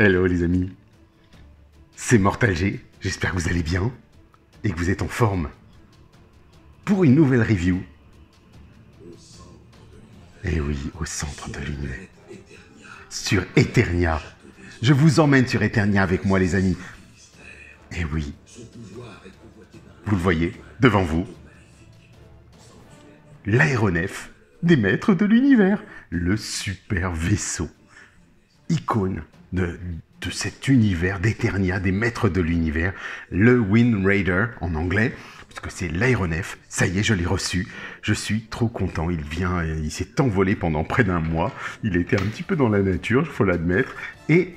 Hello les amis, c'est Mortal G, j'espère que vous allez bien et que vous êtes en forme pour une nouvelle review. Et oui, au centre de l'univers, sur Eternia. Je vous emmène sur Eternia avec moi les amis. Et oui, vous le voyez devant vous, l'aéronef des maîtres de l'univers, le super vaisseau, icône de cet univers d'Eternia, des maîtres de l'univers, le Wind Raider en anglais, puisque c'est l'aéronef. Ça y est, je l'ai reçu. Je suis trop content. Il s'est envolé pendant près d'un mois. Il était un petit peu dans la nature, il faut l'admettre. Et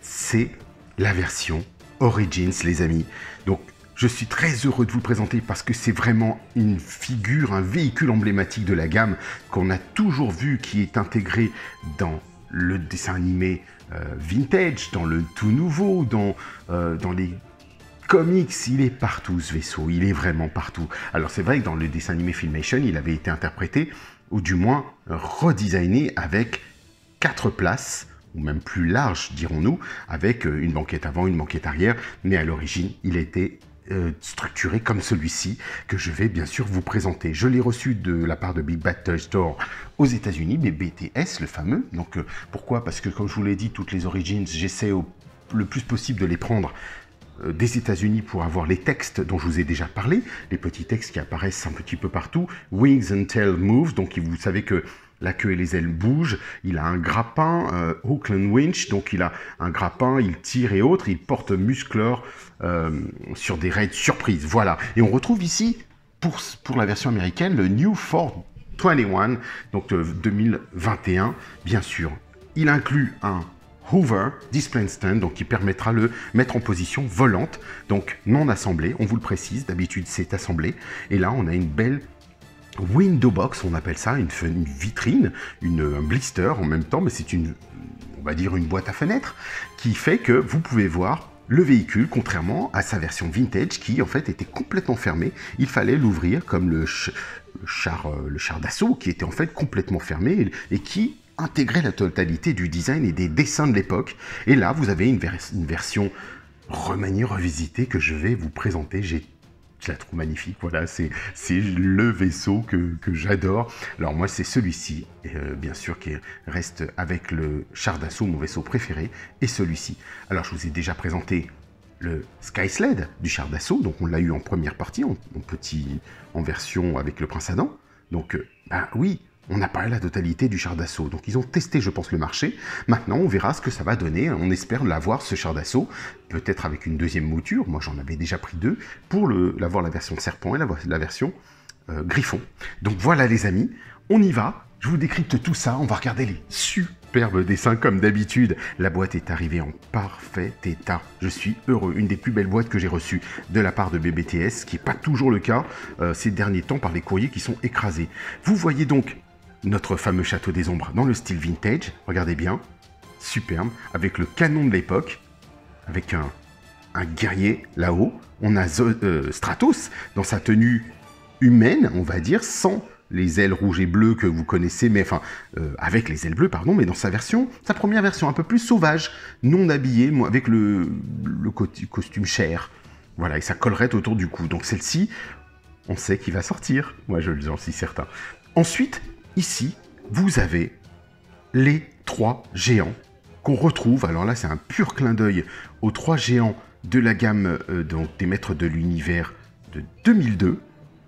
c'est la version Origins, les amis. Donc, je suis très heureux de vous le présenter parce que c'est vraiment une figure, un véhicule emblématique de la gamme qu'on a toujours vu, qui est intégré dans le dessin animé vintage, dans le tout nouveau, dans les comics. Il est partout ce vaisseau, il est vraiment partout. Alors c'est vrai que dans le dessin animé Filmation, il avait été interprété, ou du moins redesigné avec 4 places, ou même plus large, dirons-nous, avec une banquette avant, une banquette arrière, mais à l'origine, il était structuré comme celui-ci, que je vais bien sûr vous présenter. Je l'ai reçu de la part de Big Bad Toy Store aux États-Unis, mais BTS, le fameux. Donc pourquoi? Parce que comme je vous l'ai dit, toutes les Origins, j'essaie le plus possible de les prendre des États-Unis pour avoir les textes dont je vous ai déjà parlé, les petits textes qui apparaissent un petit peu partout. Wings and Tail Move, donc vous savez que la queue et les ailes bougent, il a un grappin, Auckland Winch, donc il a un grappin, il tire et autres, il porte musclor sur des raids surprises, voilà. Et on retrouve ici, pour la version américaine, le New Ford 21, donc 2021, bien sûr. Il inclut un Hoover Display Stand, donc qui permettra de le mettre en position volante, donc non assemblé, on vous le précise, d'habitude c'est assemblé, et là on a une belle window box, on appelle ça, une vitrine, un blister en même temps, mais c'est on va dire une boîte à fenêtres, qui fait que vous pouvez voir le véhicule, contrairement à sa version vintage, qui en fait était complètement fermée. Il fallait l'ouvrir comme le char d'assaut, qui était en fait complètement fermé, et qui intégrait la totalité du design et des dessins de l'époque. Et là, vous avez une version remaniée, revisitée, que je vais vous présenter. Je la trouve magnifique, voilà, c'est le vaisseau que j'adore. Alors moi, c'est celui-ci, bien sûr, qui reste avec le char d'assaut, mon vaisseau préféré, et celui-ci. Alors, je vous ai déjà présenté le Sky Sled du char d'assaut, donc on l'a eu en première partie, en version avec le Prince Adam. Donc, bah oui, on n'a pas la totalité du char d'assaut. Donc ils ont testé, je pense, le marché. Maintenant, on verra ce que ça va donner. On espère l'avoir, ce char d'assaut, peut-être avec une deuxième mouture. Moi, j'en avais déjà pris 2 pour l'avoir la version serpent et la version griffon. Donc voilà, les amis, on y va. Je vous décrypte tout ça. On va regarder les superbes dessins comme d'habitude. La boîte est arrivée en parfait état. Je suis heureux. Une des plus belles boîtes que j'ai reçues de la part de BBTS, ce qui n'est pas toujours le cas ces derniers temps par les courriers qui sont écrasés. Vous voyez donc notre fameux château des ombres dans le style vintage, regardez bien, superbe, avec le canon de l'époque, avec un guerrier là-haut. On a Stratos dans sa tenue humaine, on va dire, sans les ailes rouges et bleues que vous connaissez, mais enfin, avec les ailes bleues, pardon, mais dans sa première version, un peu plus sauvage, non habillée, avec le costume chair. Voilà, et ça collerette autour du cou. Donc celle-ci, on sait qu'il va sortir. Moi, j'en suis certain. Ensuite, ici, vous avez les 3 géants qu'on retrouve. Alors là, c'est un pur clin d'œil aux 3 géants de la gamme donc des maîtres de l'univers de 2002.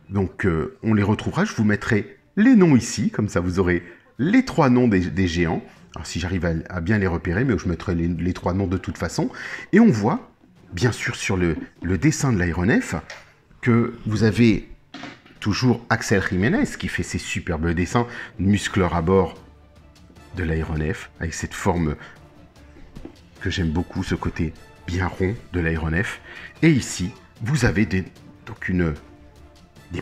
Donc, on les retrouvera. Je vous mettrai les noms ici, comme ça vous aurez les 3 noms des géants. Alors, si j'arrive à bien les repérer, mais je mettrai les 3 noms de toute façon. Et on voit, bien sûr, sur le dessin de l'aéronef, que vous avez toujours Axel Jiménez qui fait ses superbes dessins, muscleur à bord de l'aéronef, avec cette forme que j'aime beaucoup, ce côté bien rond de l'aéronef. Et ici, vous avez des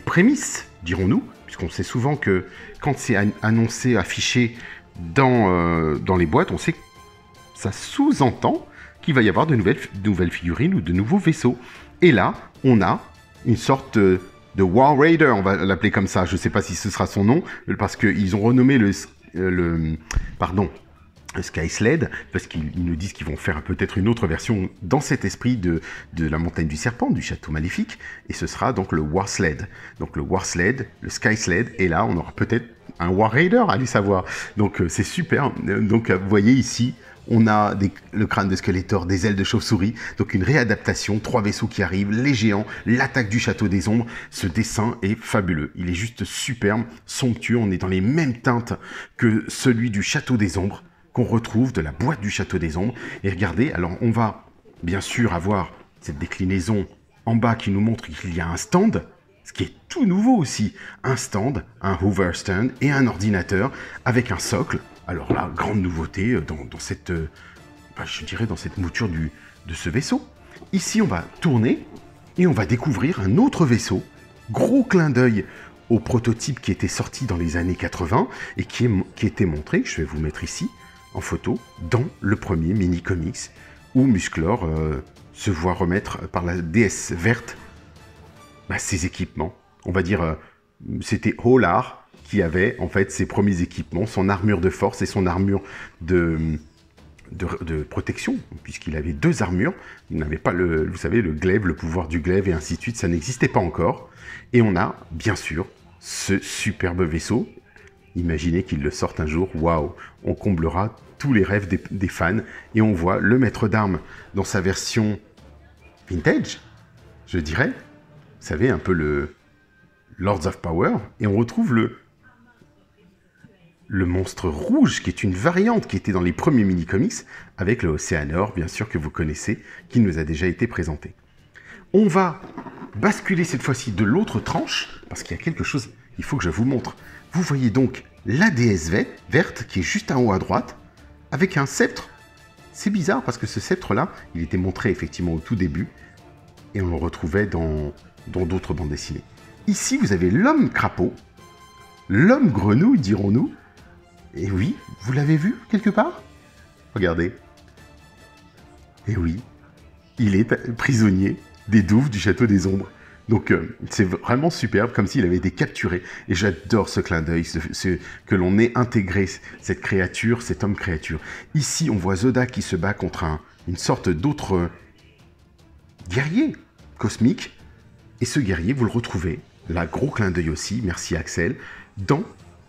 prémices, dirons-nous, puisqu'on sait souvent que quand c'est annoncé, affiché dans les boîtes, on sait que ça sous-entend qu'il va y avoir de nouvelles figurines ou de nouveaux vaisseaux. Et là, on a une sorte de War Raider, on va l'appeler comme ça. Je ne sais pas si ce sera son nom, parce qu'ils ont renommé Sky Sled, parce qu'ils nous disent qu'ils vont faire peut-être une autre version dans cet esprit de la montagne du serpent, du château maléfique, et ce sera donc le War Sled. Donc le War Sled, le Sky Sled, et là on aura peut-être un War Raider, allez savoir. Donc c'est super. Donc vous voyez ici, on a le crâne de Skeletor, des ailes de chauve-souris, donc une réadaptation, 3 vaisseaux qui arrivent, les géants, l'attaque du château des ombres. Ce dessin est fabuleux, il est juste superbe, somptueux, on est dans les mêmes teintes que celui du château des ombres, qu'on retrouve de la boîte du château des ombres. Et regardez, alors on va bien sûr avoir cette déclinaison en bas qui nous montre qu'il y a un stand, ce qui est tout nouveau aussi, un stand, un Hoover stand et un ordinateur avec un socle. Alors là, grande nouveauté dans cette, je dirais dans cette mouture de ce vaisseau. Ici, on va tourner et on va découvrir un autre vaisseau. Gros clin d'œil au prototype qui était sorti dans les années 80 et qui était montré, je vais vous mettre ici, en photo, dans le premier mini-comics, où Musclor se voit remettre par la déesse verte ses équipements. On va dire, c'était Holar qui avait en fait ses premiers équipements, son armure de force et son armure de protection, puisqu'il avait 2 armures. Il n'avait pas vous savez, le glaive, le pouvoir du glaive et ainsi de suite, ça n'existait pas encore. Et on a, bien sûr, ce superbe vaisseau. Imaginez qu'il le sorte un jour, waouh, on comblera tous les rêves des fans, et on voit le maître d'armes dans sa version vintage, je dirais, vous savez, un peu le Lords of Power, et on retrouve le monstre rouge, qui est une variante qui était dans les premiers mini-comics, avec le Océanor, bien sûr, que vous connaissez, qui nous a déjà été présenté. On va basculer cette fois-ci de l'autre tranche, parce qu'il y a quelque chose, il faut que je vous montre. Vous voyez donc la déesse verte, qui est juste en haut à droite, avec un sceptre. C'est bizarre, parce que ce sceptre-là, il était montré effectivement au tout début, et on le retrouvait dans d'autres bandes dessinées. Ici, vous avez l'homme crapaud, l'homme grenouille, dirons-nous. Et oui, vous l'avez vu quelque part? Regardez. Et oui, il est prisonnier des douves du château des ombres. Donc c'est vraiment superbe, comme s'il avait été capturé. Et j'adore ce clin d'œil, que l'on ait intégré cette créature, cet homme-créature. Ici, on voit Zoda qui se bat contre une sorte d'autre guerrier cosmique. Et ce guerrier, vous le retrouvez, là, gros clin d'œil aussi, merci Axel, dans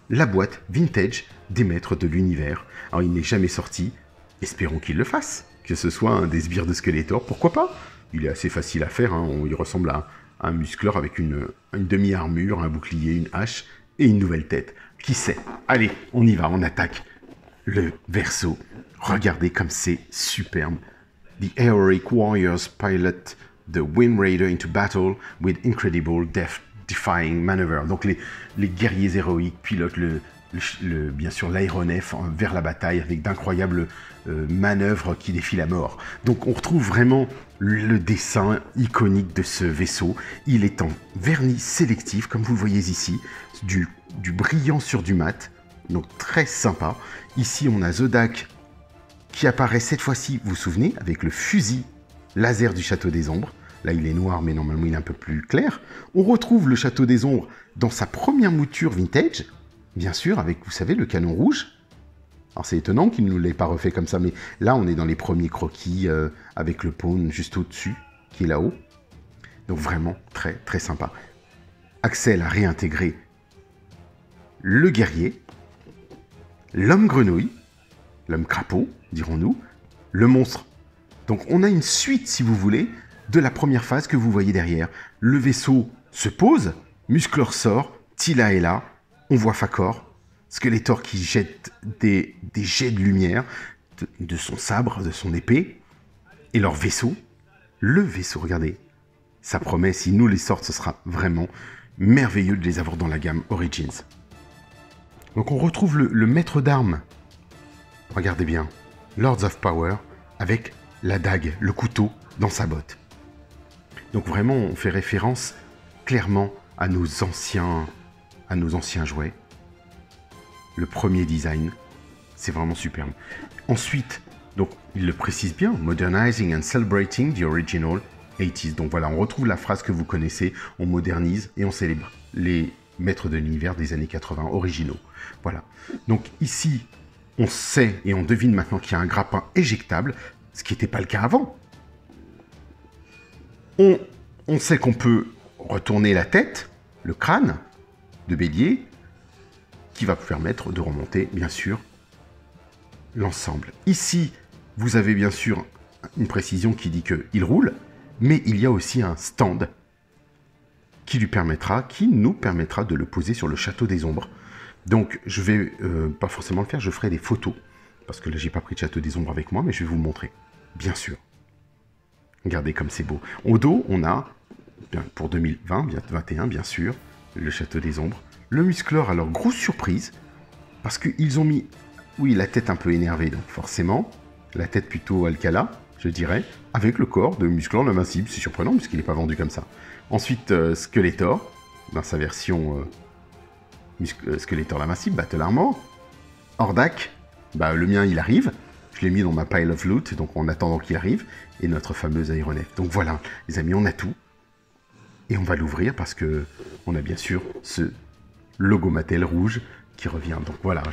la boîte vintage des maîtres de l'univers. Alors il n'est jamais sorti, espérons qu'il le fasse, que ce soit un des sbires de Skeletor, pourquoi pas? Il est assez facile à faire, hein. Il ressemble à un Musclor avec une demi-armure, un bouclier, une hache et une nouvelle tête. Qui sait? Allez, on y va, on attaque le verso. Regardez comme c'est superbe. The heroic warriors pilot the Wind Raider into battle with incredible death-defying maneuver. Donc les guerriers héroïques pilotent bien sûr l'aéronef vers la bataille avec d'incroyables manœuvres qui défient la mort. Donc on retrouve vraiment le dessin iconique de ce vaisseau. Il est en vernis sélectif, comme vous le voyez ici, du brillant sur du mat, donc très sympa. Ici on a Zodak qui apparaît cette fois-ci, vous vous souvenez, avec le fusil laser du château des ombres. Là, il est noir, mais normalement, il est un peu plus clair. On retrouve le château des ombres dans sa première mouture vintage, bien sûr, avec, vous savez, le canon rouge. Alors, c'est étonnant qu'il ne nous l'ait pas refait comme ça, mais là, on est dans les premiers croquis, avec le pône juste au-dessus, qui est là-haut. Donc, vraiment, très, très sympa. Axel a réintégré le guerrier, l'homme grenouille, l'homme crapaud, dirons-nous, le monstre. Donc on a une suite, si vous voulez, de la première phase que vous voyez derrière. Le vaisseau se pose, Musclor sort, Tila est là, on voit Fakor, Skeletor qui jette des jets de lumière de son sabre, de son épée, et leur vaisseau, le vaisseau, regardez, ça promet, s'ils nous les sortent, ce sera vraiment merveilleux de les avoir dans la gamme Origins. Donc on retrouve le maître d'armes, regardez bien, Lords of Power, avec la dague, le couteau dans sa botte. Donc vraiment, on fait référence clairement à nos anciens jouets. Le premier design, c'est vraiment superbe. Ensuite, donc il le précise bien, modernizing and celebrating the original 80s. Donc voilà, on retrouve la phrase que vous connaissez, on modernise et on célèbre les maîtres de l'univers des années 80 originaux. Voilà. Donc ici, on sait et on devine maintenant qu'il y a un grappin éjectable, ce qui n'était pas le cas avant. On sait qu'on peut retourner la tête, le crâne de bélier, qui va vous permettre de remonter, bien sûr, l'ensemble. Ici, vous avez bien sûr une précision qui dit qu'il roule, mais il y a aussi un stand qui nous permettra de le poser sur le château des ombres. Donc, je vais pas forcément le faire, je ferai des photos, parce que là, j'ai pas pris de château des ombres avec moi, mais je vais vous le montrer, bien sûr. Regardez comme c'est beau. Au dos, on a, pour 2021, bien sûr, le château des ombres. Le musclor, alors, grosse surprise, parce qu'ils ont mis, oui, la tête un peu énervée, donc forcément, la tête plutôt Alcala, je dirais, avec le corps de musclor l'invincible. C'est surprenant, puisqu'il n'est pas vendu comme ça. Ensuite, Skeletor, dans sa version Skeletor l'invincible, Battle Armor. Hordak, le mien, il arrive. Je l'ai mis dans ma pile of loot, donc en attendant qu'il arrive. Et notre fameuse aéronef. Donc voilà, les amis, on a tout. Et on va l'ouvrir parce que on a bien sûr ce logo Mattel rouge qui revient. Donc voilà,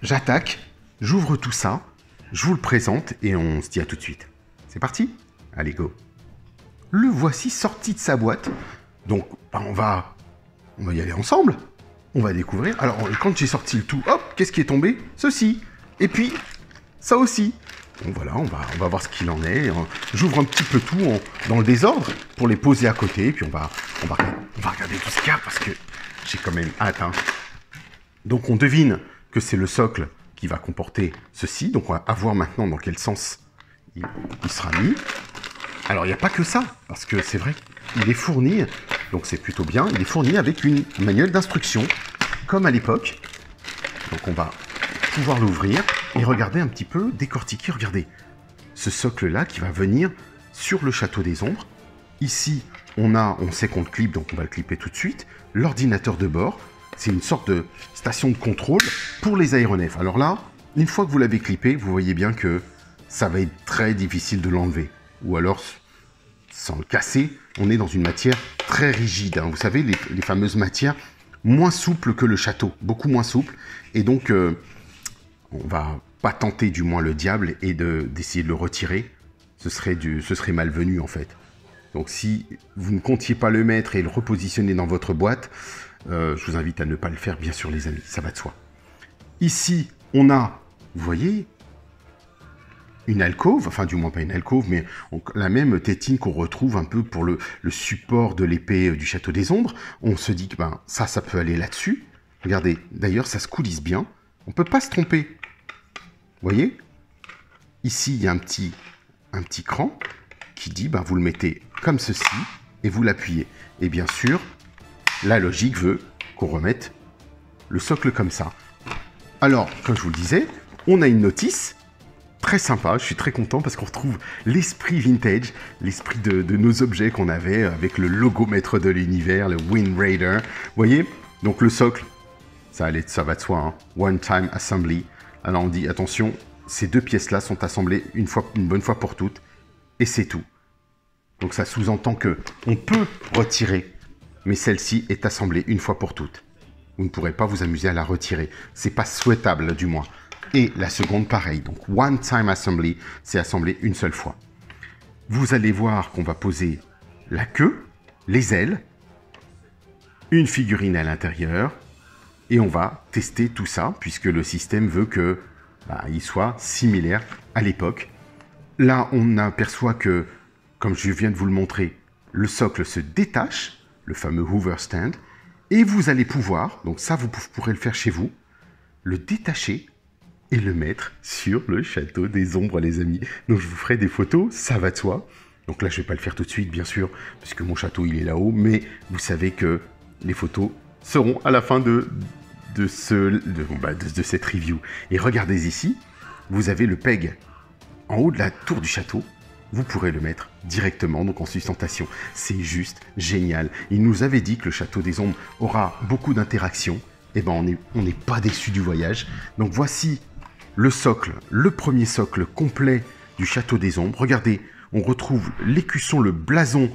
j'attaque, j'ouvre tout ça, je vous le présente et on se dit à tout de suite. C'est parti? Allez, go. Le voici sorti de sa boîte. Donc, on va y aller ensemble. On va découvrir. Alors, quand j'ai sorti le tout, hop, qu'est-ce qui est tombé? Ceci. Et puis, ça aussi. Donc voilà, on va voir ce qu'il en est. J'ouvre un petit peu tout dans le désordre pour les poser à côté. Et puis, on va regarder tout ce qu'il y a parce que j'ai quand même hâte. Hein. Donc, on devine que c'est le socle qui va comporter ceci. Donc, on va voir maintenant dans quel sens il sera mis. Alors, il n'y a pas que ça, parce que c'est vrai qu'il est fourni, donc c'est plutôt bien, il est fourni avec une manuel d'instruction, comme à l'époque. Donc, on va pouvoir l'ouvrir et regarder un petit peu, décortiquer, regardez, ce socle-là qui va venir sur le château des ombres. Ici, on sait qu'on le clip, donc on va le clipper tout de suite. L'ordinateur de bord, c'est une sorte de station de contrôle pour les aéronefs. Alors là, une fois que vous l'avez clippé, vous voyez bien que ça va être très difficile de l'enlever. Ou alors, sans le casser, on est dans une matière très rigide. Hein. Vous savez, les fameuses matières moins souples que le château, beaucoup moins souples. Et donc, on va pas tenter du moins le diable et d'essayer de le retirer. Ce serait malvenu en fait. Donc si vous ne comptiez pas le mettre et le repositionner dans votre boîte, je vous invite à ne pas le faire, bien sûr les amis, ça va de soi. Ici, on a, vous voyez, une alcôve, enfin du moins pas une alcôve, mais la même tétine qu'on retrouve un peu pour le support de l'épée du château des ombres. On se dit que ça peut aller là-dessus. Regardez, d'ailleurs ça se coulisse bien. On ne peut pas se tromper. Vous voyez? Ici, il y a un petit cran qui dit, vous le mettez comme ceci et vous l'appuyez. Et bien sûr, la logique veut qu'on remette le socle comme ça. Alors, comme je vous le disais, on a une notice très sympa. Je suis très content parce qu'on retrouve l'esprit vintage, l'esprit de nos objets qu'on avait avec le logo maître de l'univers, le Wind Raider. Vous voyez? Donc le socle, ça va de soi, hein. One time assembly. Alors on dit, attention, ces deux pièces-là sont assemblées une bonne fois pour toutes, et c'est tout. Donc ça sous-entend que on peut retirer, mais celle-ci est assemblée une fois pour toutes. Vous ne pourrez pas vous amuser à la retirer. C'est pas souhaitable, du moins. Et la seconde, pareil. Donc one time assembly, c'est assemblé une seule fois. Vous allez voir qu'on va poser la queue, les ailes, une figurine à l'intérieur, et on va tester tout ça, puisque le système veut que il soit similaire à l'époque. Là, on aperçoit que, comme je viens de vous le montrer, le socle se détache, le fameux Hoover Stand, et vous allez pouvoir, donc ça vous pourrez le faire chez vous, le détacher et le mettre sur le château des ombres, les amis. Donc je vous ferai des photos, ça va de soi. Donc là, je ne vais pas le faire tout de suite, bien sûr, puisque mon château, il est là-haut, mais vous savez que les photos seront à la fin de cette review. Et regardez ici, vous avez le peg en haut de la tour du château. Vous pourrez le mettre directement, donc en sustentation. C'est juste génial. Il nous avait dit que le château des ombres aura beaucoup d'interactions. Eh ben, on n'est pas déçu du voyage. Donc voici le socle, le premier socle complet du château des ombres. Regardez, on retrouve l'écusson, le blason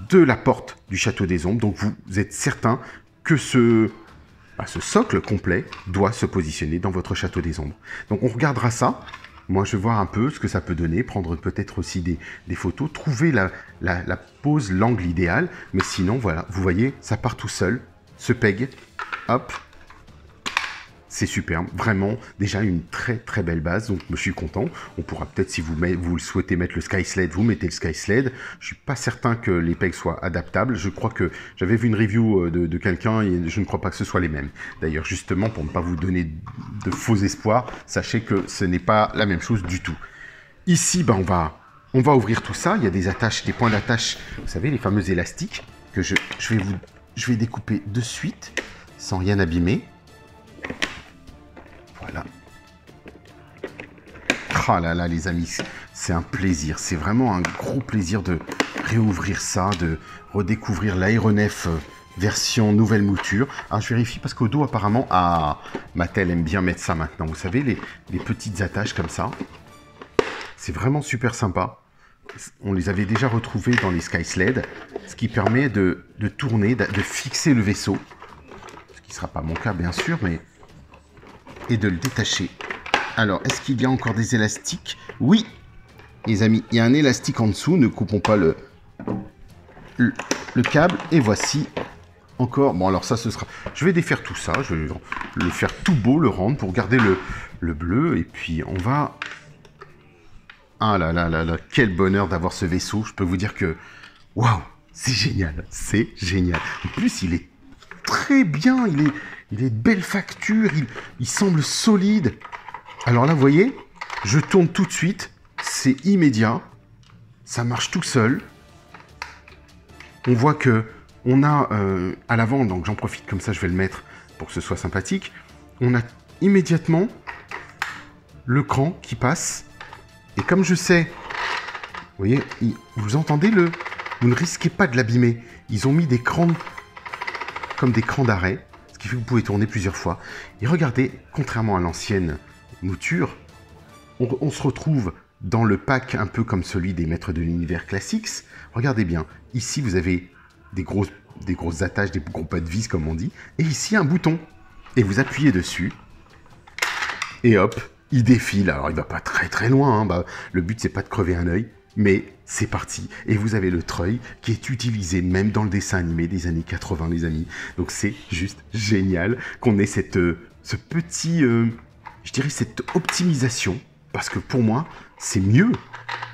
de la porte du château des ombres. Donc vous êtes certain que ce ce socle complet doit se positionner dans votre château des ombres. Donc on regardera ça. Moi, je vais voir un peu ce que ça peut donner, prendre peut-être aussi des photos, trouver la pose, l'angle idéal. Mais sinon, voilà, vous voyez, ça part tout seul. Ce peg, hop, c'est superbe. Vraiment, déjà une très très belle base. Donc, je suis content. On pourra peut-être, si vous le souhaitez mettre le Sky Sled, vous mettez le Sky Sled. Je suis pas certain que les pegs soient adaptables. Je crois que j'avais vu une review de quelqu'un et je ne crois pas que ce soit les mêmes. D'ailleurs, justement, pour ne pas vous donner de faux espoirs, sachez que ce n'est pas la même chose du tout. Ici, ben, on va ouvrir tout ça. Il y a des attaches, des points d'attache. Vous savez, les fameux élastiques que je vais découper de suite sans rien abîmer. Voilà. Ah là là, les amis, c'est un plaisir. C'est vraiment un gros plaisir de réouvrir ça, de redécouvrir l'aéronef version nouvelle mouture. Alors, je vérifie parce qu'au dos, apparemment, Mattel aime bien mettre ça maintenant. Vous savez, les petites attaches comme ça. C'est vraiment super sympa. On les avait déjà retrouvés dans les Sky Sled, ce qui permet de tourner, de fixer le vaisseau. Ce qui ne sera pas mon cas, bien sûr, mais... et de le détacher. Alors, est-ce qu'il y a encore des élastiques? Oui, les amis, il y a un élastique en dessous. Ne coupons pas le câble. Et voici encore... Bon, alors ça, ce sera... Je vais défaire tout ça. Je vais le faire tout beau, le rendre pour garder le bleu. Et puis, on va... Ah là là là là, quel bonheur d'avoir ce vaisseau. Je peux vous dire que... Waouh, c'est génial. C'est génial. En plus, il est très bien. Il est de belle facture, il semble solide. Alors là, vous voyez, je tourne tout de suite, c'est immédiat, ça marche tout seul. On voit que on a à l'avant, donc j'en profite comme ça, je vais le mettre pour que ce soit sympathique. On a immédiatement le cran qui passe. Et comme je sais, vous voyez, vous entendez vous ne risquez pas de l'abîmer. Ils ont mis des crans comme des crans d'arrêt. Ce qui fait que vous pouvez tourner plusieurs fois. Et regardez, contrairement à l'ancienne mouture, on se retrouve dans le pack un peu comme celui des Maîtres de l'Univers Classics. Regardez bien, ici vous avez des grosses attaches, des gros pas de vis comme on dit. Et ici un bouton. Et vous appuyez dessus. Et hop, il défile. Alors il va pas très très loin. Hein. Le but c'est pas de crever un œil. Mais c'est parti. Et vous avez le treuil qui est utilisé même dans le dessin animé des années 80, les amis. Donc c'est juste génial qu'on ait ce petit... je dirais cette optimisation. Parce que pour moi, c'est mieux,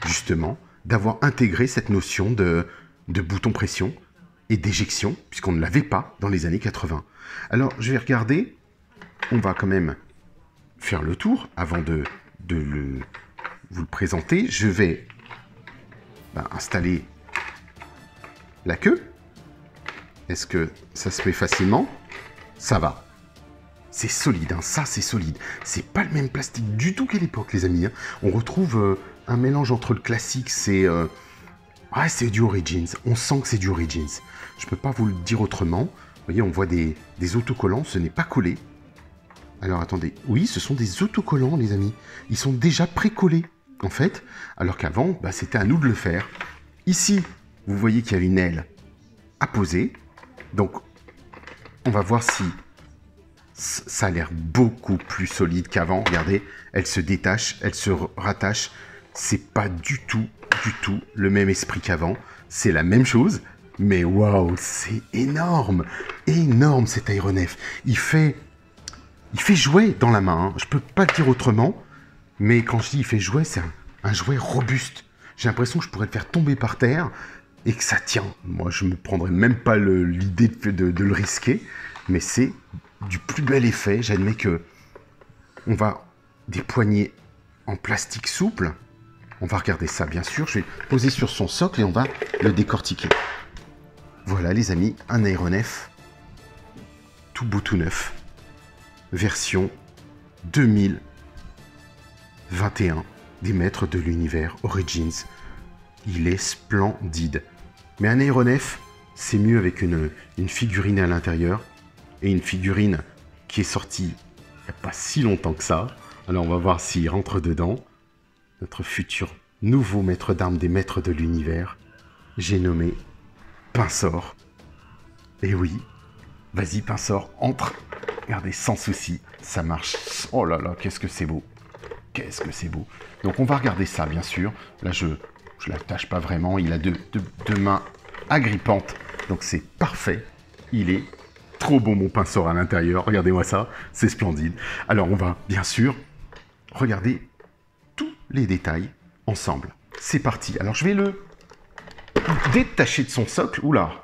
justement, d'avoir intégré cette notion de bouton pression et d'éjection, puisqu'on ne l'avait pas dans les années 80. Alors, je vais regarder. On va quand même faire le tour avant de vous le présenter. Je vais... installer la queue. Est-ce que ça se fait facilement? Ça va. C'est solide, hein, ça c'est solide. C'est pas le même plastique du tout qu'à l'époque, les amis. Hein. On retrouve un mélange entre le classique, c'est du Origins. On sent que c'est du Origins. Je peux pas vous le dire autrement. Vous voyez, on voit des autocollants, ce n'est pas collé. Alors attendez, oui, ce sont des autocollants, les amis. Ils sont déjà pré-collés. En fait, alors qu'avant, c'était à nous de le faire. Ici, vous voyez qu'il y a une aile à poser. Donc, on va voir si ça a l'air beaucoup plus solide qu'avant. Regardez, elle se détache, elle se rattache. C'est pas du tout le même esprit qu'avant. C'est la même chose, mais waouh, c'est énorme. Énorme cet aéronef. Il fait jouet dans la main. Hein. Je peux pas le dire autrement. Mais quand je dis il fait jouet, c'est un jouet robuste. J'ai l'impression que je pourrais le faire tomber par terre et que ça tient. Moi, je me prendrais même pas l'idée de le risquer. Mais c'est du plus bel effet. J'admets que on va des poignées en plastique souple. On va regarder ça, bien sûr. Je vais poser sur son socle et on va le décortiquer. Voilà, les amis, un aéronef tout beau, tout neuf. Version 2021 des Maîtres de l'Univers Origins. Il est splendide. Mais un aéronef, c'est mieux avec une figurine à l'intérieur. Et une figurine qui est sortie il n'y a pas si longtemps que ça. Alors on va voir s'il rentre dedans. Notre futur nouveau maître d'armes des Maîtres de l'Univers. J'ai nommé Pinsor. Et oui, vas-y Pinsor, entre. Regardez, sans souci, ça marche. Oh là là, qu'est-ce que c'est beau. Qu'est-ce que c'est beau. Donc on va regarder ça, bien sûr. Là, je l'attache pas vraiment. Il a deux mains agrippantes. Donc c'est parfait. Il est trop beau, mon pinceau à l'intérieur. Regardez-moi ça, c'est splendide. Alors on va, bien sûr, regarder tous les détails ensemble. C'est parti. Alors je vais le détacher de son socle. Oula,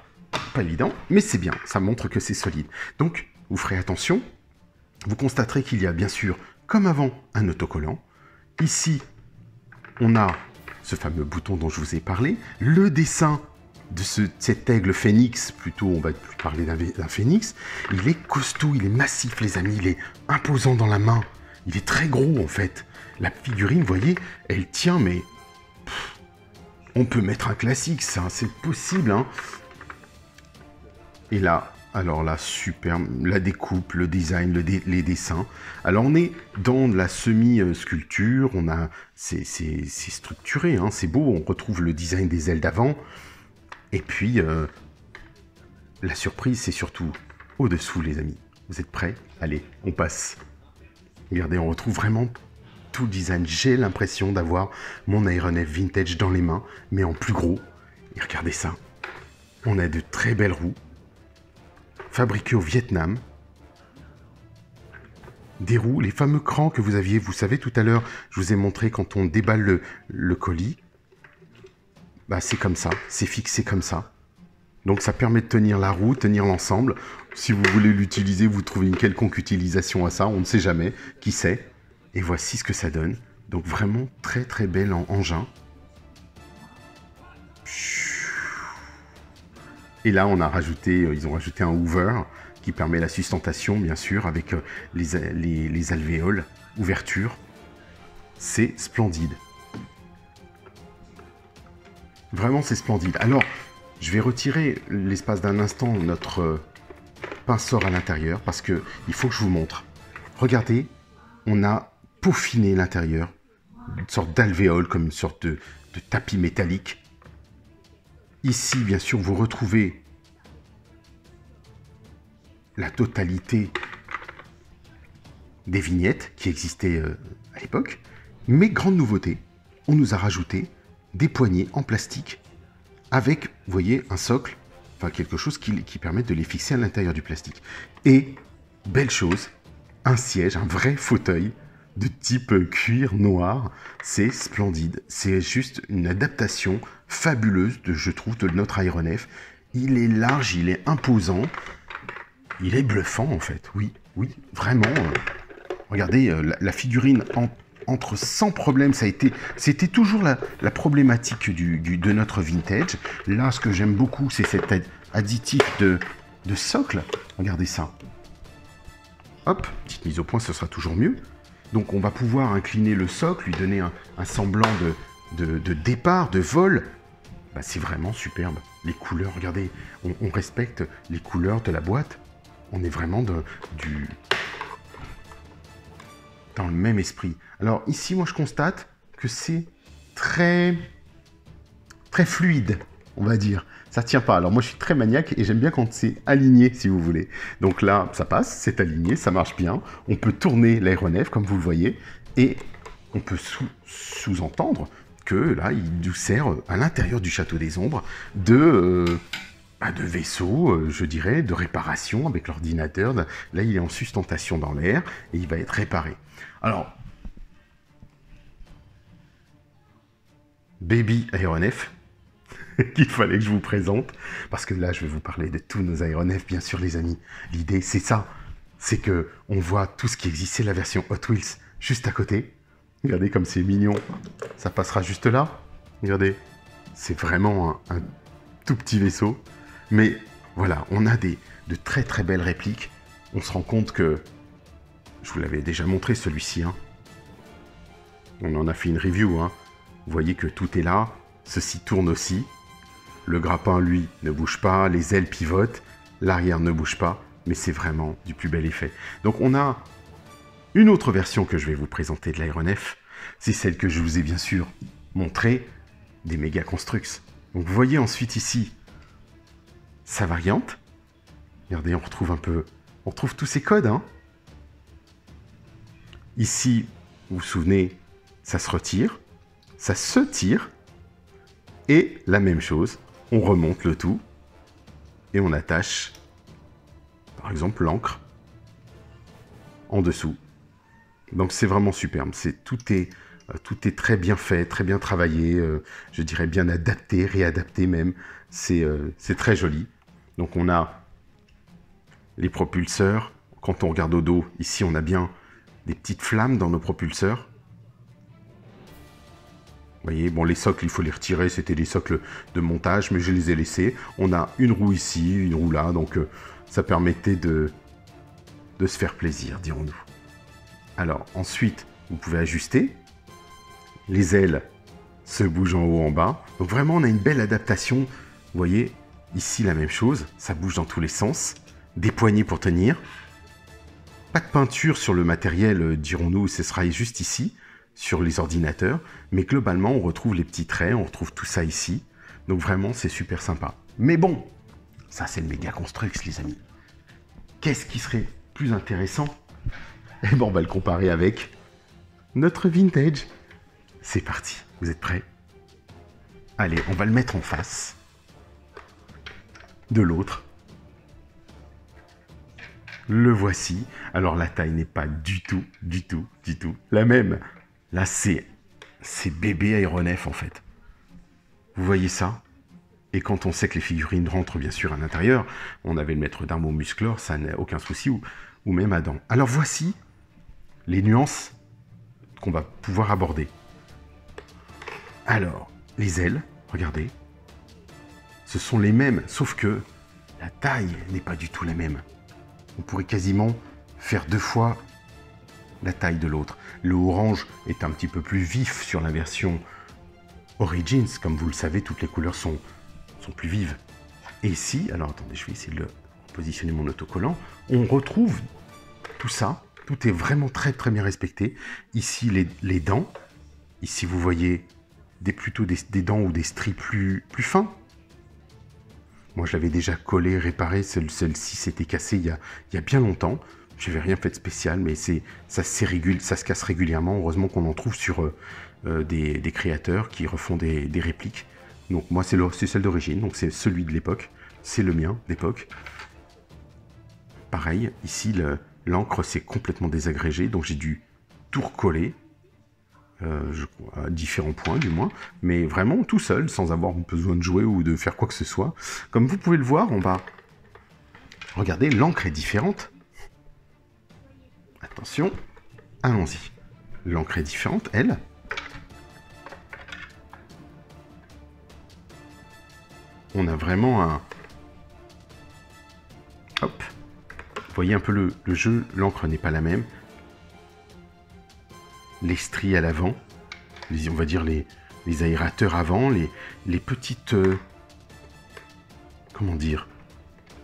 pas évident, mais c'est bien. Ça montre que c'est solide. Donc, vous ferez attention. Vous constaterez qu'il y a bien sûr, comme avant, un autocollant. Ici, on a ce fameux bouton dont je vous ai parlé. Le dessin de cet aigle phénix, plutôt on va plus parler d'un phénix. Il est costaud, il est massif les amis, il est imposant dans la main. Il est très gros en fait. La figurine, vous voyez, elle tient, mais on peut mettre un classique, ça, c'est possible. Hein. Et là, alors là, superbe, la découpe, le design, les dessins. Alors on est dans la semi-sculpture, c'est structuré, hein, c'est beau, on retrouve le design des ailes d'avant. Et puis, la surprise, c'est surtout au-dessous, les amis. Vous êtes prêts? Allez, on passe. Regardez, on retrouve vraiment tout le design. J'ai l'impression d'avoir mon aéronef vintage dans les mains, mais en plus gros. Et regardez ça. On a de très belles roues. Fabriquées au Vietnam. Des roues, les fameux crans que vous aviez, vous savez, tout à l'heure, je vous ai montré quand on déballe le colis. Bah, c'est comme ça, c'est fixé comme ça. Donc ça permet de tenir la roue, tenir l'ensemble. Si vous voulez l'utiliser, vous trouvez une quelconque utilisation à ça, on ne sait jamais, qui sait. Et voici ce que ça donne. Donc vraiment très très bel engin. Et là on a rajouté, ils ont rajouté un hoover qui permet la sustentation bien sûr avec les alvéoles, ouverture. C'est splendide. Vraiment c'est splendide. Alors je vais retirer l'espace d'un instant notre pinceau à l'intérieur parce que il faut que je vous montre. Regardez, on a peaufiné l'intérieur, une sorte d'alvéole comme une sorte de tapis métallique. Ici, bien sûr, vous retrouvez la totalité des vignettes qui existaient à l'époque. Mais grande nouveauté, on nous a rajouté des poignées en plastique avec, vous voyez, un socle, enfin quelque chose qui permet de les fixer à l'intérieur du plastique. Et, belle chose, un siège, un vrai fauteuil de type cuir noir, c'est splendide. C'est juste une adaptation fabuleuse, je trouve, de notre aéronef. Il est large, il est imposant, il est bluffant en fait, oui, vraiment. Regardez, la figurine entre sans problème, c'était toujours la problématique de notre vintage. Là, ce que j'aime beaucoup, c'est cet additif de socle. Regardez ça. Hop, petite mise au point, ce sera toujours mieux. Donc on va pouvoir incliner le socle, lui donner un semblant de départ, de vol. Bah, c'est vraiment superbe. Les couleurs, regardez, on respecte les couleurs de la boîte. On est vraiment dans le même esprit. Alors ici, moi je constate que c'est très fluide, on va dire. Ça tient pas. Alors moi je suis très maniaque et j'aime bien quand c'est aligné, si vous voulez. Donc là, ça passe, c'est aligné, ça marche bien. On peut tourner l'aéronef, comme vous le voyez, et on peut sous-entendre que là, il nous sert à l'intérieur du Château des Ombres de vaisseau, je dirais, de réparation avec l'ordinateur. Là, il est en sustentation dans l'air et il va être réparé. Alors, Baby Aéronef, qu'il fallait que je vous présente, parce que là, je vais vous parler de tous nos aéronefs, bien sûr, les amis. L'idée, c'est ça, c'est que on voit tout ce qui existe, c'est la version Hot Wheels juste à côté. Regardez comme c'est mignon, ça passera juste là. Regardez, c'est vraiment un tout petit vaisseau. Mais voilà, on a de très très belles répliques. On se rend compte que, je vous l'avais déjà montré celui-ci, hein. On en a fait une review, hein. Vous voyez que tout est là, ceci tourne aussi. Le grappin, lui, ne bouge pas, les ailes pivotent, l'arrière ne bouge pas, mais c'est vraiment du plus bel effet. Donc on a une autre version que je vais vous présenter de l'aéronef, c'est celle que je vous ai bien sûr montrée, des Méga Construx. Donc vous voyez ensuite ici sa variante. Regardez, on On retrouve tous ces codes, hein. Ici, vous vous souvenez, ça se retire, ça se tire, et la même chose, on remonte le tout, et on attache, par exemple, l'encre en dessous. Donc c'est vraiment superbe, tout est très bien fait, très bien travaillé, je dirais bien adapté, réadapté même, c'est très joli. Donc on a les propulseurs, quand on regarde au dos, ici on a bien des petites flammes dans nos propulseurs. Vous voyez, bon, les socles, il faut les retirer, c'était des socles de montage, mais je les ai laissés. On a une roue ici, une roue là, donc ça permettait de se faire plaisir, dirons-nous. Alors, ensuite, vous pouvez ajuster. Les ailes se bougent en haut, en bas. Donc vraiment, on a une belle adaptation. Vous voyez, ici, la même chose, ça bouge dans tous les sens. Des poignées pour tenir. Pas de peinture sur le matériel, dirons-nous, ce sera juste ici, sur les ordinateurs, mais globalement, on retrouve les petits traits, on retrouve tout ça ici. Donc vraiment, c'est super sympa. Mais bon, ça c'est le Mega Construx, les amis. Qu'est-ce qui serait plus intéressant? Eh ben, on va le comparer avec notre vintage. C'est parti, vous êtes prêts? Allez, on va le mettre en face de l'autre. Le voici. Alors la taille n'est pas du tout la même. Là, c'est bébé aéronef, en fait. Vous voyez ça? Et quand on sait que les figurines rentrent, bien sûr, à l'intérieur, on avait le maître d'armes au musclor, ça n'a aucun souci, ou même Adam. Alors, voici les nuances qu'on va pouvoir aborder. Alors, les ailes, regardez. Ce sont les mêmes, sauf que la taille n'est pas du tout la même. On pourrait quasiment faire 2 fois la taille de l'autre. Le orange est un petit peu plus vif sur la version Origins. Comme vous le savez, toutes les couleurs sont plus vives. Et ici, alors attendez, je vais essayer de positionner mon autocollant. On retrouve tout ça. Tout est vraiment très très bien respecté. Ici, les dents. Ici, vous voyez plutôt des dents ou des stries plus fins. Moi, je l'avais déjà collé, réparé. Celle-ci s'était cassée il y a bien longtemps. Je n'avais rien fait de spécial, mais ça se casse régulièrement. Heureusement qu'on en trouve sur des créateurs qui refont des répliques. Donc moi, c'est celle d'origine, donc c'est celui de l'époque. C'est le mien d'époque. Pareil, ici, l'encre s'est complètement désagrégée, donc j'ai dû tout recoller. À différents points du moins, mais vraiment tout seul, sans avoir besoin de jouer ou de faire quoi que ce soit. Comme vous pouvez le voir, on va... Regardez, l'encre est différente. Attention, allons-y. L'encre est différente, elle. On a vraiment un... Hop. Vous voyez un peu le jeu, l'encre n'est pas la même. Les stries à l'avant, on va dire les aérateurs avant, les petites... comment dire?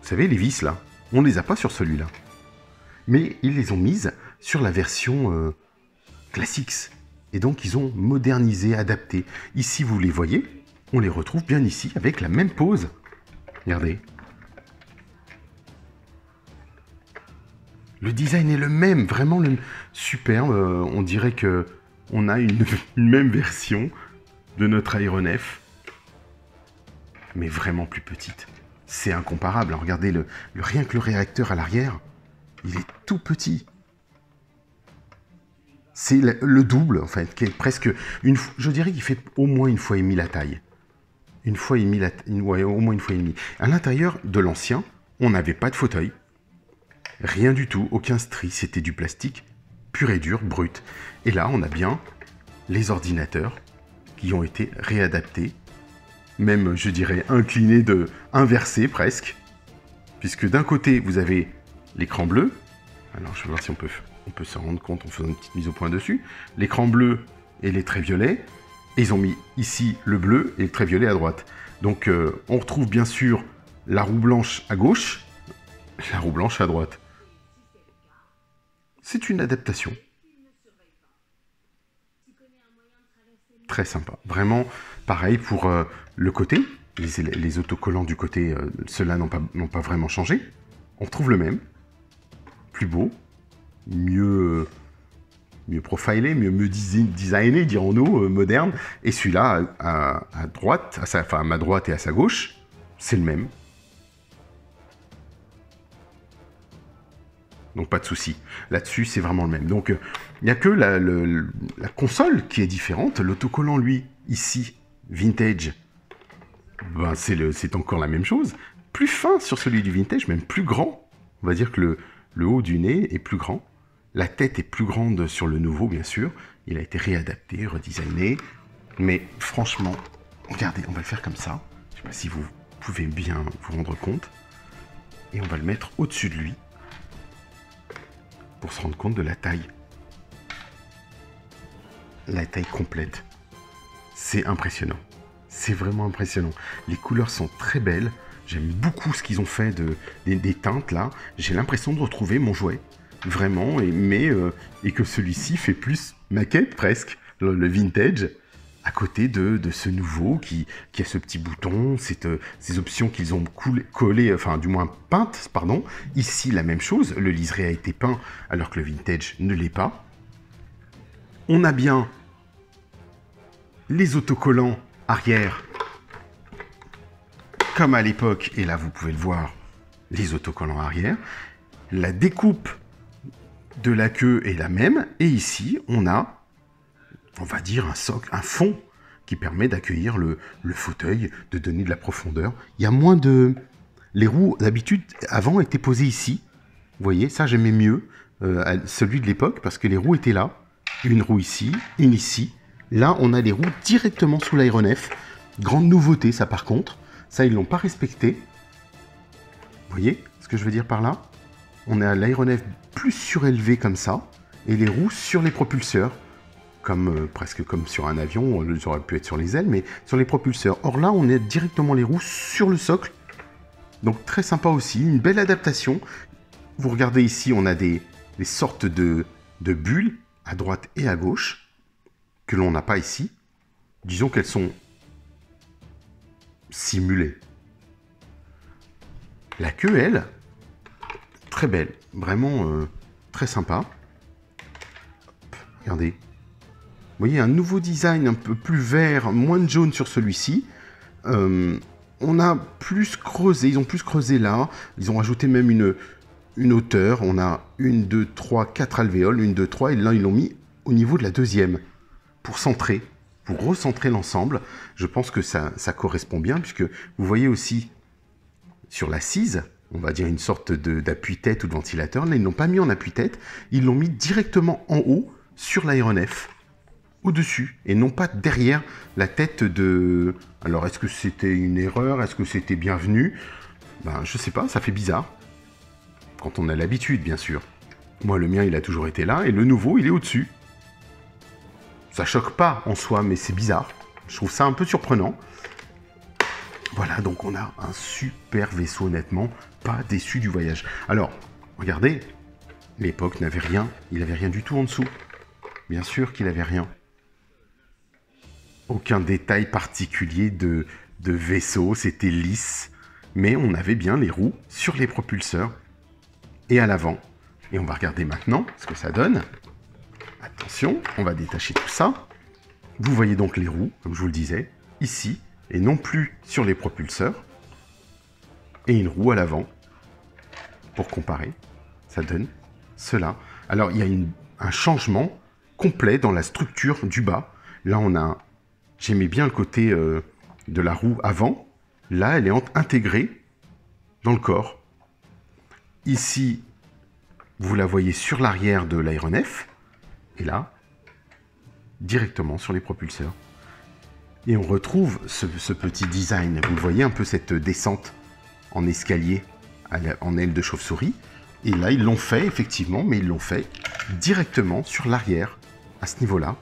Vous savez, les vis là, on ne les a pas sur celui-là. Mais ils les ont mises sur la version Classics. Et donc ils ont modernisé, adapté. Ici, vous les voyez, on les retrouve bien ici, avec la même pose. Regardez. Le design est le même, vraiment superbe. On dirait que on a une même version de notre aéronef, mais vraiment plus petite. C'est incomparable. Alors, regardez, rien que le réacteur à l'arrière, il est tout petit. C'est le double, en fait, qui est presque je dirais qu'il fait au moins 1,5 fois la taille. Au moins 1,5 fois. À l'intérieur de l'ancien, on n'avait pas de fauteuil. Rien du tout, aucun stri, c'était du plastique pur et dur, brut. Et là, on a bien les ordinateurs qui ont été réadaptés, même, je dirais, inclinés inversés presque, puisque d'un côté, vous avez l'écran bleu. Alors, je vais voir si on peut s'en rendre compte en faisant une petite mise au point dessus. L'écran bleu et les traits violets. Et ils ont mis ici le bleu et le trait violet à droite. Donc, on retrouve bien sûr la roue blanche à gauche, la roue blanche à droite. C'est une adaptation. Très sympa. Vraiment, pareil pour le côté. Les autocollants du côté, ceux-là n'ont pas vraiment changé. On retrouve le même. plus beau, mieux profilé, mieux designé, dirons-nous, moderne. Et celui-là, à droite, enfin à ma droite et à sa gauche, c'est le même. Donc pas de souci. Là-dessus, c'est vraiment le même. Donc il n'y a que la console qui est différente. L'autocollant, lui, ici, vintage, ben, c'est encore la même chose. Plus fin sur celui du vintage, même plus grand. On va dire que le haut du nez est plus grand. La tête est plus grande sur le nouveau, bien sûr. Il a été réadapté, redesigné. Mais franchement, regardez, on va le faire comme ça. Je ne sais pas si vous pouvez bien vous rendre compte. Et on va le mettre au-dessus de lui. Pour se rendre compte de la taille. La taille complète. C'est impressionnant. C'est vraiment impressionnant. Les couleurs sont très belles. J'aime beaucoup ce qu'ils ont fait des teintes là. J'ai l'impression de retrouver mon jouet. Vraiment. Et que celui-ci fait plus maquette presque. Le vintage. À côté de ce nouveau qui a ce petit bouton, ces options qu'ils ont collées, enfin du moins peintes, pardon. Ici, la même chose, le liseré a été peint alors que le vintage ne l'est pas. On a bien les autocollants arrière, comme à l'époque, et là vous pouvez le voir, les autocollants arrière. La découpe de la queue est la même, et ici, on a, on va dire, un socle, un fond qui permet d'accueillir le fauteuil, de donner de la profondeur. Il y a moins de... Les roues, d'habitude, avant, étaient posées ici. Vous voyez, ça, j'aimais mieux celui de l'époque, parce que les roues étaient là. Une roue ici, une ici. Là, on a les roues directement sous l'aéronef. Grande nouveauté, ça, par contre. Ça, ils ne l'ont pas respecté. Vous voyez ce que je veux dire par là? On a l'aéronef plus surélevé comme ça, et les roues sur les propulseurs. Presque comme sur un avion, ça aurait pu être sur les ailes, mais sur les propulseurs. Or là, on a directement les roues sur le socle. Donc très sympa aussi, une belle adaptation. Vous regardez ici, on a des sortes de bulles à droite et à gauche, que l'on n'a pas ici. Disons qu'elles sont simulées. La queue, elle, très belle, vraiment très sympa. Hop, regardez. Vous voyez, un nouveau design un peu plus vert, moins de jaune sur celui-ci. On a plus creusé, ils ont plus creusé là. Ils ont rajouté même une hauteur. On a 1, 2, 3, 4 alvéoles, 1, 2, 3. Et là, ils l'ont mis au niveau de la deuxième. Pour centrer, pour recentrer l'ensemble. Je pense que ça correspond bien, puisque vous voyez aussi sur l'assise, on va dire une sorte d'appui-tête ou de ventilateur. Là, ils ne l'ont pas mis en appui-tête. Ils l'ont mis directement en haut sur l'aéronef. Au-dessus, et non pas derrière la tête de... Alors, est-ce que c'était une erreur? Est-ce que c'était bienvenu? Ben, je sais pas, ça fait bizarre. Quand on a l'habitude, bien sûr. Moi, le mien, il a toujours été là, et le nouveau, il est au-dessus. Ça choque pas en soi, mais c'est bizarre. Je trouve ça un peu surprenant. Voilà, donc on a un super vaisseau, honnêtement. Pas déçu du voyage. Alors, regardez, l'époque n'avait rien. Il n'avait rien du tout en dessous. Bien sûr qu'il n'avait rien. Aucun détail particulier de vaisseau, c'était lisse. Mais on avait bien les roues sur les propulseurs et à l'avant. Et on va regarder maintenant ce que ça donne. Attention, on va détacher tout ça. Vous voyez donc les roues, comme je vous le disais, ici, et non plus sur les propulseurs. Et une roue à l'avant. Pour comparer, ça donne cela. Alors, il y a un changement complet dans la structure du bas. Là, on a... J'aimais bien le côté de la roue avant. Là, elle est intégrée dans le corps. Ici, vous la voyez sur l'arrière de l'aéronef. Et là, directement sur les propulseurs. Et on retrouve ce petit design. Vous voyez un peu cette descente en escalier, en aile de chauve-souris. Et là, ils l'ont fait, effectivement, mais ils l'ont fait directement sur l'arrière, à ce niveau-là.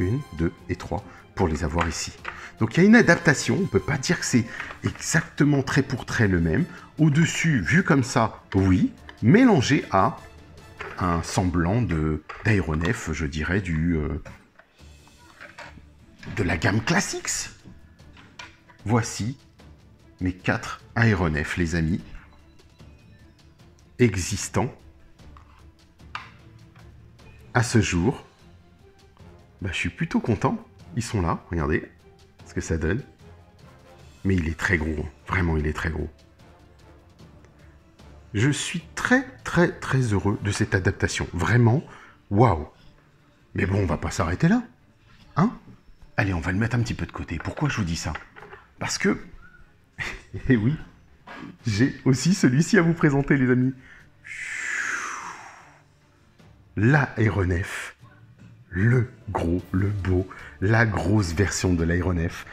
1, 2 et 3 pour les avoir ici. Donc il y a une adaptation, on ne peut pas dire que c'est exactement trait pour trait le même. Au-dessus, vu comme ça, oui, mélangé à un semblant d'aéronef, je dirais, de la gamme Classics. Voici mes 4 aéronefs, les amis. existants à ce jour. Bah, je suis plutôt content. Ils sont là, regardez ce que ça donne. Mais il est très gros, vraiment il est très gros. Je suis très heureux de cette adaptation. Vraiment, waouh. Mais bon, on va pas s'arrêter là. Hein? Allez, on va le mettre un petit peu de côté. Pourquoi je vous dis ça? Parce que, et oui, j'ai aussi celui-ci à vous présenter, les amis. L'Aéronef. Le gros, le beau, la grosse version de l'Aéronef.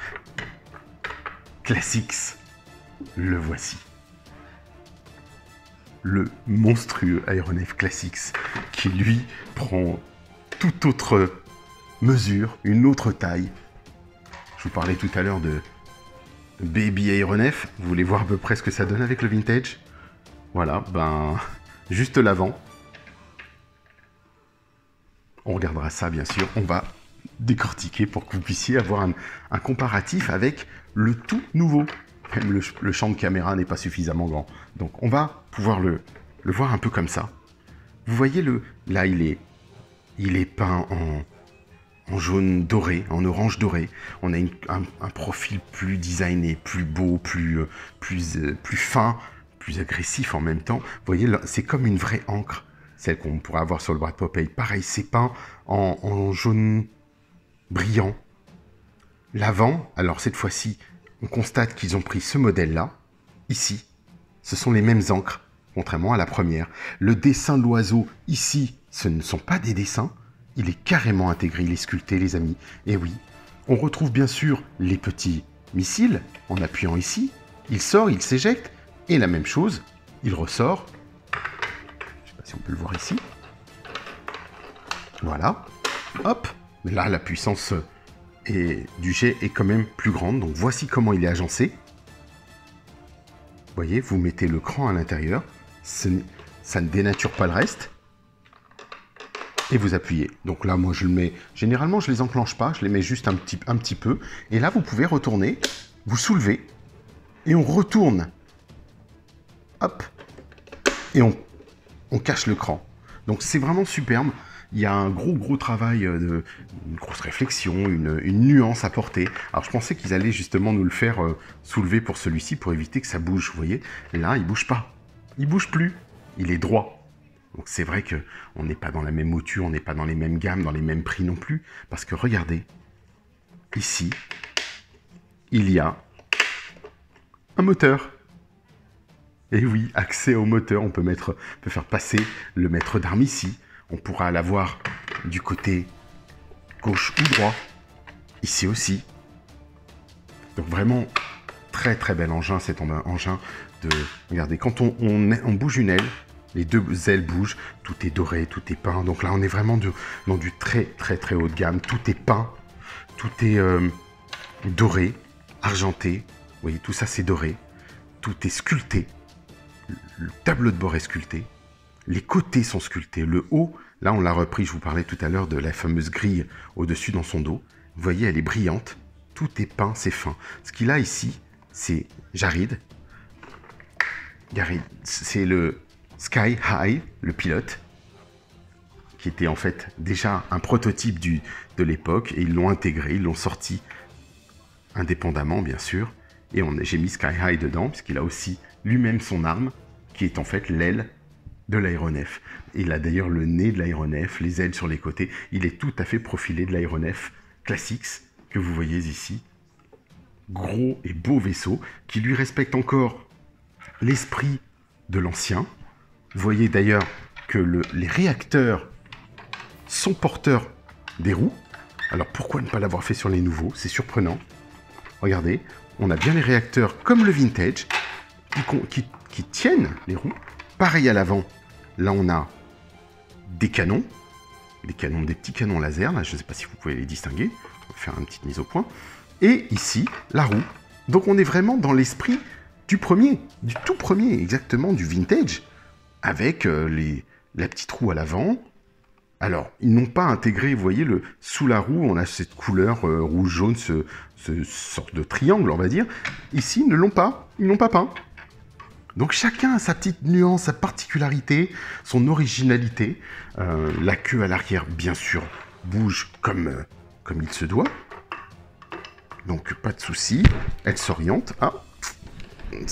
Classics. Le voici. Le monstrueux Aéronef Classics qui, lui, prend toute autre mesure, une autre taille. Je vous parlais tout à l'heure de Baby Aéronef. Vous voulez voir à peu près ce que ça donne avec le vintage? Voilà, ben, juste l'avant. On regardera ça, bien sûr. On va décortiquer pour que vous puissiez avoir un comparatif avec le tout nouveau. Même le champ de caméra n'est pas suffisamment grand. Donc, on va pouvoir le voir un peu comme ça. Vous voyez, là, il est peint en jaune doré, en orange doré. On a un profil plus designé, plus beau, plus fin, plus agressif en même temps. Vous voyez, c'est comme une vraie encre, celle qu'on pourrait avoir sur le bras de Popeye. Pareil, c'est peint en jaune brillant. L'avant, alors cette fois-ci, on constate qu'ils ont pris ce modèle-là, ici. Ce sont les mêmes encres, contrairement à la première. Le dessin de l'oiseau, ici, ce ne sont pas des dessins. Il est carrément intégré, il est sculpté, les amis. Et oui, on retrouve bien sûr les petits missiles, en appuyant ici. Il sort, il s'éjecte, et la même chose, il ressort. Je ne sais pas si on peut le voir ici. Voilà. Hop. Là, la puissance du jet est quand même plus grande. Donc, voici comment il est agencé. Vous voyez, vous mettez le cran à l'intérieur. Ça ne dénature pas le reste. Et vous appuyez. Donc là, moi, je le mets... Généralement, je ne les enclenche pas. Je les mets juste un petit peu. Et là, vous pouvez retourner. Vous soulevez. Et on retourne. Hop. Et on cache le cran. Donc, c'est vraiment superbe. Il y a un gros travail, une grosse réflexion, une nuance apportée. Alors, je pensais qu'ils allaient justement nous le faire soulever pour celui-ci, pour éviter que ça bouge, vous voyez. Et là, il ne bouge pas. Il ne bouge plus. Il est droit. Donc, c'est vrai qu'on n'est pas dans la même mouture, on n'est pas dans les mêmes gammes, dans les mêmes prix non plus. Parce que, regardez, ici, il y a un moteur. Et oui, accès au moteur, on peut faire passer le maître d'armes ici. On pourra l'avoir du côté gauche ou droit. Ici aussi. Donc vraiment, très bel engin, cet engin de... Regardez, quand on bouge une aile, les deux ailes bougent, tout est doré, tout est peint. Donc là, on est vraiment dans du très haut de gamme. Tout est peint, tout est doré, argenté. Vous voyez, tout ça, c'est doré. Tout est sculpté. Le tableau de bord est sculpté. Les côtés sont sculptés. Le haut, là, on l'a repris. Je vous parlais tout à l'heure de la fameuse grille au-dessus dans son dos. Vous voyez, elle est brillante. Tout est peint, c'est fin. Ce qu'il a ici, c'est Jared. Jared, c'est le Sky High, le pilote, qui était en fait déjà un prototype de l'époque. Et ils l'ont intégré, ils l'ont sorti indépendamment, bien sûr. Et j'ai mis Sky High dedans, puisqu'il a aussi lui-même son arme, qui est en fait l'aile de l'aéronef. Il a d'ailleurs le nez de l'aéronef, les ailes sur les côtés. Il est tout à fait profilé de l'aéronef Classics, que vous voyez ici. Gros et beau vaisseau, qui lui respecte encore l'esprit de l'ancien. Vous voyez d'ailleurs que les réacteurs sont porteurs des roues. Alors pourquoi ne pas l'avoir fait sur les nouveaux? C'est surprenant. Regardez, on a bien les réacteurs comme le vintage, qui tiennent les roues. Pareil à l'avant, là on a des canons, des petits canons laser, là je ne sais pas si vous pouvez les distinguer, on va faire une petite mise au point. Et ici, la roue. Donc on est vraiment dans l'esprit du tout premier, exactement, du vintage, avec la petite roue à l'avant. Alors, ils n'ont pas intégré, vous voyez, sous la roue, on a cette couleur rouge-jaune, ce sorte de triangle, on va dire. Ici, ils ne l'ont pas, ils n'ont pas peint. Donc chacun a sa petite nuance, sa particularité, son originalité. La queue à l'arrière, bien sûr, bouge comme il se doit. Donc pas de souci, elle s'oriente. Ah,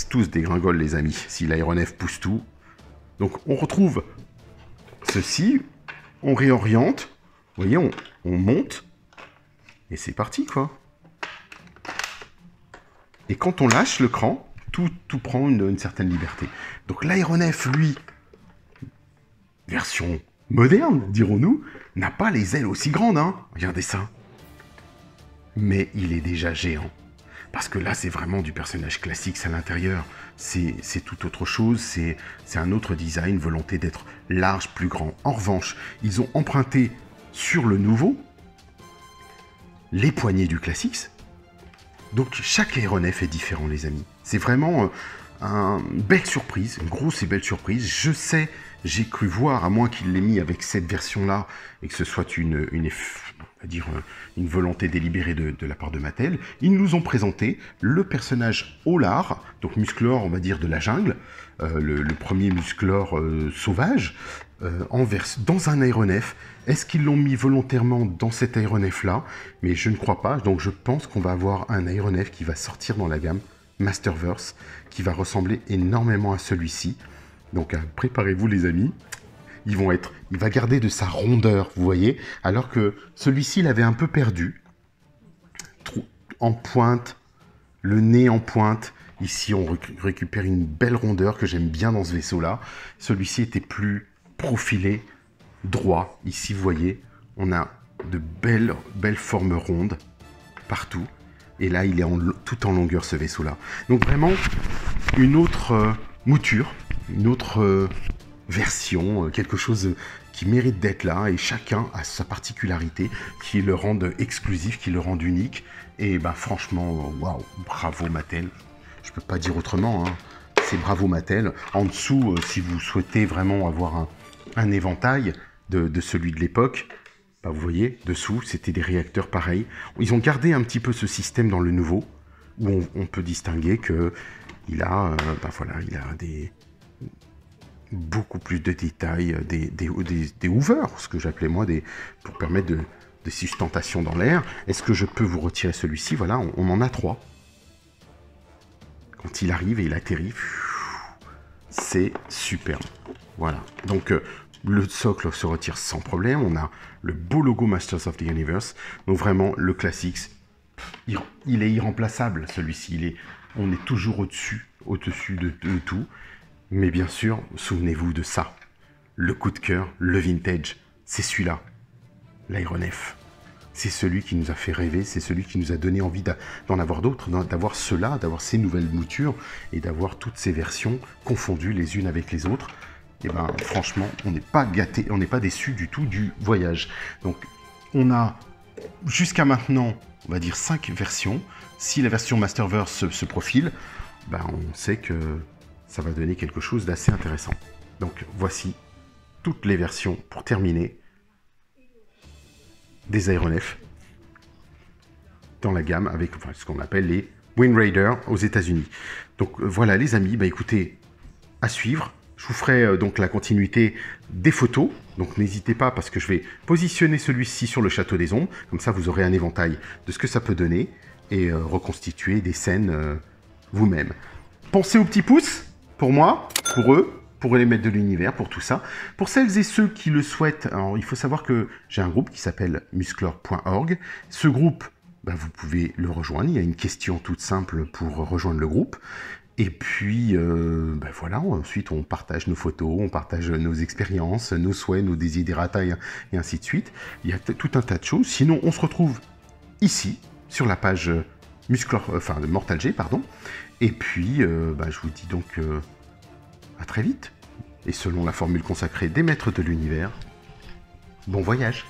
tous dégringoles les amis, si l'aéronef pousse tout. Donc on retrouve ceci, on réoriente, vous voyez, on monte, et c'est parti quoi. Et quand on lâche le cran, tout prend une certaine liberté. Donc l'aéronef, lui, version moderne, dirons-nous, n'a pas les ailes aussi grandes, hein. Regardez ça. Mais il est déjà géant. Parce que là, c'est vraiment du personnage classique à l'intérieur. C'est tout autre chose, c'est un autre design, volonté d'être large, plus grand. En revanche, ils ont emprunté sur le nouveau les poignées du classique. Donc chaque aéronef est différent, les amis. C'est vraiment une belle surprise, une grosse et belle surprise. Je sais, j'ai cru voir, à moins qu'il l'ait mis avec cette version-là, et que ce soit une volonté délibérée de la part de Mattel, ils nous ont présenté le personnage Olar, donc Musclor, on va dire, de la jungle, le premier Musclor sauvage, dans un aéronef. Est-ce qu'ils l'ont mis volontairement dans cet aéronef-là? Mais je ne crois pas, donc je pense qu'on va avoir un aéronef qui va sortir dans la gamme Masterverse, qui va ressembler énormément à celui-ci. Donc préparez-vous les amis. Il va garder de sa rondeur, vous voyez, alors que celui-ci l'avait un peu perdu. En pointe, le nez en pointe. Ici, on récupère une belle rondeur que j'aime bien dans ce vaisseau-là. Celui-ci était plus profilé, droit. Ici, vous voyez, on a de belles formes rondes partout. Et là, il est tout en longueur, ce vaisseau-là. Donc vraiment, une autre mouture, une autre version, quelque chose qui mérite d'être là, et chacun a sa particularité qui le rendent exclusif, qui le rendent unique. Et bah franchement, waouh, bravo Mattel. Je peux pas dire autrement, hein. C'est bravo Mattel. En dessous, si vous souhaitez vraiment avoir un éventail de celui de l'époque, bah vous voyez, dessous, c'était des réacteurs pareils. Ils ont gardé un petit peu ce système dans le nouveau, où on peut distinguer que il a, il a beaucoup plus de détails, des hoovers, ce que j'appelais moi, pour permettre des sustentations dans l'air. Est-ce que je peux vous retirer celui-ci? Voilà, on en a 3. Quand il arrive et il atterrit, c'est superbe. Voilà, donc le socle se retire sans problème. On a le beau logo Masters of the Universe. Donc vraiment, le classique, il est irremplaçable, celui-ci. On est toujours au-dessus de tout. Mais bien sûr, souvenez-vous de ça. Le coup de cœur, le vintage, c'est celui-là. L'aéronef. C'est celui qui nous a fait rêver, c'est celui qui nous a donné envie d'en avoir d'autres, d'avoir cela, d'avoir ces nouvelles moutures et d'avoir toutes ces versions confondues les unes avec les autres. Et ben franchement, on n'est pas gâté, on n'est pas déçu du tout du voyage. Donc on a jusqu'à maintenant, on va dire 5 versions. Si la version Masterverse se profile, ben on sait que ça va donner quelque chose d'assez intéressant. Donc voici toutes les versions pour terminer des aéronefs dans la gamme avec ce qu'on appelle les Wind Raider aux États-Unis. Donc voilà les amis, bah écoutez, à suivre. Je vous ferai donc la continuité des photos. Donc n'hésitez pas parce que je vais positionner celui-ci sur le Château des Ombres. Comme ça vous aurez un éventail de ce que ça peut donner et reconstituer des scènes vous-même. Pensez aux petits pouces pour moi, pour eux, pour les maîtres de l'univers, pour tout ça. Pour celles et ceux qui le souhaitent, alors il faut savoir que j'ai un groupe qui s'appelle musclor.org. Ce groupe, bah, vous pouvez le rejoindre. Il y a une question toute simple pour rejoindre le groupe. Et puis, bah, voilà, ensuite on partage nos photos, on partage nos expériences, nos souhaits, nos desiderata et ainsi de suite. Il y a tout un tas de choses. Sinon, on se retrouve ici, sur la page de Mortal G, pardon. Et puis, bah, je vous dis donc à très vite. Et selon la formule consacrée des maîtres de l'univers, bon voyage!